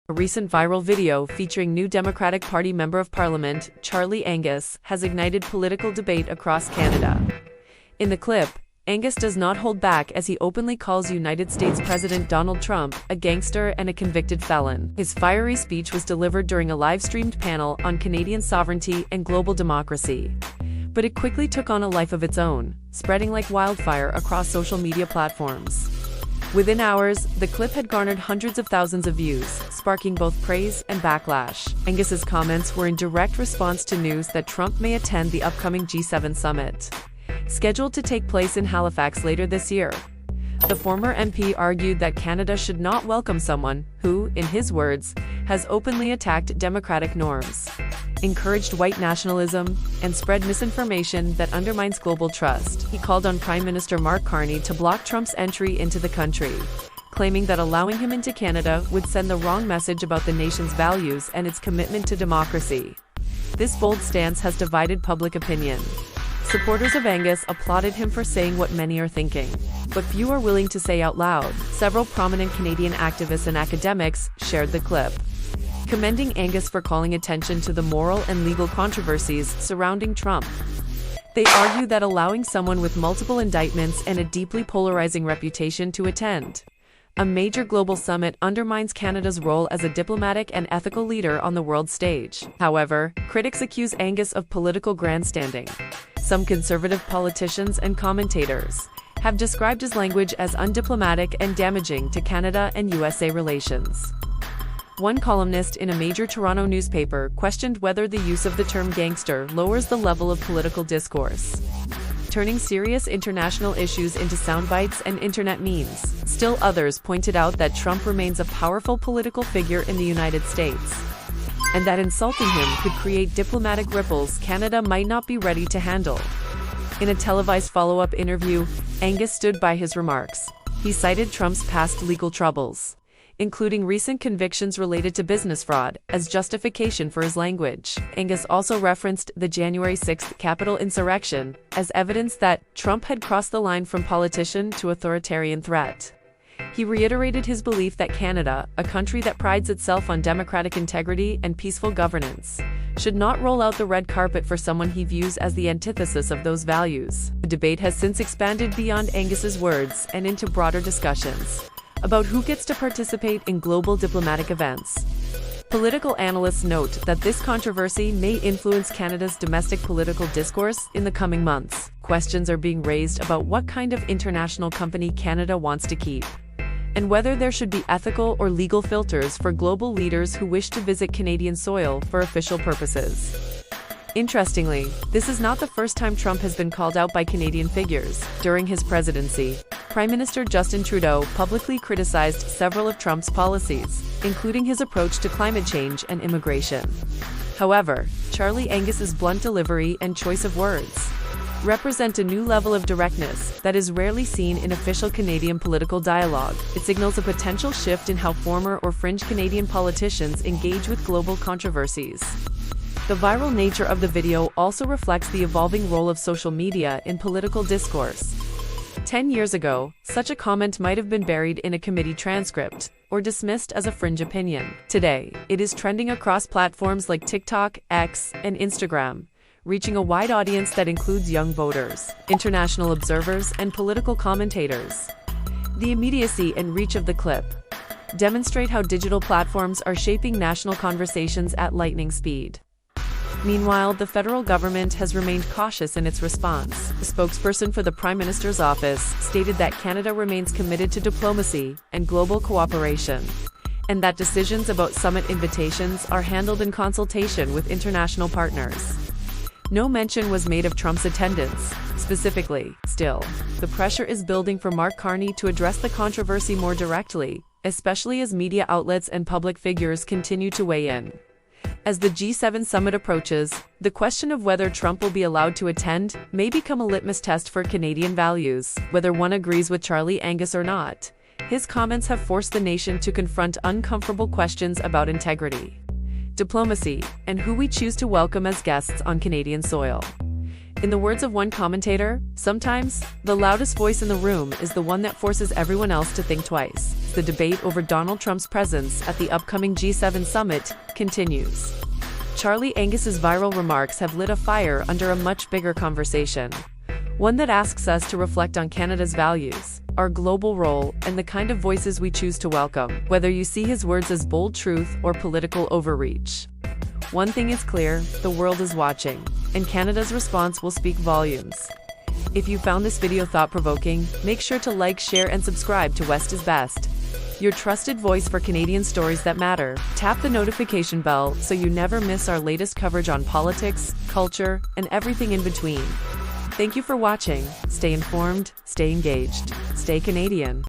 A recent viral video featuring new Democratic Party Member of Parliament, Charlie Angus, has ignited political debate across Canada. In the clip, Angus does not hold back as he openly calls United States President Donald Trump a gangster and a convicted felon. His fiery speech was delivered during a live-streamed panel on Canadian sovereignty and global democracy. But it quickly took on a life of its own, spreading like wildfire across social media platforms. Within hours, the clip had garnered hundreds of thousands of views, sparking both praise and backlash. Angus's comments were in direct response to news that Trump may attend the upcoming G7 summit, scheduled to take place in Halifax later this year. The former MP argued that Canada should not welcome someone who, in his words, has openly attacked democratic norms, encouraged white nationalism, and spread misinformation that undermines global trust. He called on Prime Minister Mark Carney to block Trump's entry into the country, claiming that allowing him into Canada would send the wrong message about the nation's values and its commitment to democracy. This bold stance has divided public opinion. Supporters of Angus applauded him for saying what many are thinking, but few are willing to say out loud. Several prominent Canadian activists and academics shared the clip, commending Angus for calling attention to the moral and legal controversies surrounding Trump. They argue that allowing someone with multiple indictments and a deeply polarizing reputation to attend a major global summit undermines Canada's role as a diplomatic and ethical leader on the world stage. However, critics accuse Angus of political grandstanding. Some conservative politicians and commentators have described his language as undiplomatic and damaging to Canada and USA relations. One columnist in a major Toronto newspaper questioned whether the use of the term gangster lowers the level of political discourse, turning serious international issues into soundbites and internet memes. Still others pointed out that Trump remains a powerful political figure in the United States, and that insulting him could create diplomatic ripples Canada might not be ready to handle. In a televised follow-up interview, Angus stood by his remarks. He cited Trump's past legal troubles, including recent convictions related to business fraud, as justification for his language. Angus also referenced the January 6 Capitol insurrection as evidence that Trump had crossed the line from politician to authoritarian threat. He reiterated his belief that Canada, a country that prides itself on democratic integrity and peaceful governance, should not roll out the red carpet for someone he views as the antithesis of those values. The debate has since expanded beyond Angus's words and into broader discussions about who gets to participate in global diplomatic events. Political analysts note that this controversy may influence Canada's domestic political discourse in the coming months. Questions are being raised about what kind of international company Canada wants to keep, and whether there should be ethical or legal filters for global leaders who wish to visit Canadian soil for official purposes. Interestingly, this is not the first time Trump has been called out by Canadian figures. During his presidency, Prime Minister Justin Trudeau publicly criticized several of Trump's policies, including his approach to climate change and immigration. However, Charlie Angus's blunt delivery and choice of words represent a new level of directness that is rarely seen in official Canadian political dialogue. It signals a potential shift in how former or fringe Canadian politicians engage with global controversies. The viral nature of the video also reflects the evolving role of social media in political discourse. 10 years ago, such a comment might have been buried in a committee transcript or dismissed as a fringe opinion. Today, it is trending across platforms like TikTok, X, and Instagram, reaching a wide audience that includes young voters, international observers, and political commentators. The immediacy and reach of the clip demonstrate how digital platforms are shaping national conversations at lightning speed. Meanwhile, the federal government has remained cautious in its response. The spokesperson for the Prime Minister's office stated that Canada remains committed to diplomacy and global cooperation, and that decisions about summit invitations are handled in consultation with international partners. No mention was made of Trump's attendance, specifically. Still, the pressure is building for Mark Carney to address the controversy more directly, especially as media outlets and public figures continue to weigh in. As the G7 summit approaches, the question of whether Trump will be allowed to attend may become a litmus test for Canadian values. Whether one agrees with Charlie Angus or not, his comments have forced the nation to confront uncomfortable questions about integrity, diplomacy, and who we choose to welcome as guests on Canadian soil. In the words of one commentator, sometimes, the loudest voice in the room is the one that forces everyone else to think twice. The debate over Donald Trump's presence at the upcoming G7 summit continues. Charlie Angus's viral remarks have lit a fire under a much bigger conversation. One that asks us to reflect on Canada's values, our global role, and the kind of voices we choose to welcome, whether you see his words as bold truth or political overreach. One thing is clear, the world is watching, and Canada's response will speak volumes. If you found this video thought-provoking, make sure to like, share, and subscribe to West is Best, your trusted voice for Canadian stories that matter. Tap the notification bell so you never miss our latest coverage on politics, culture, and everything in between. Thank you for watching. Stay informed, stay engaged, stay Canadian.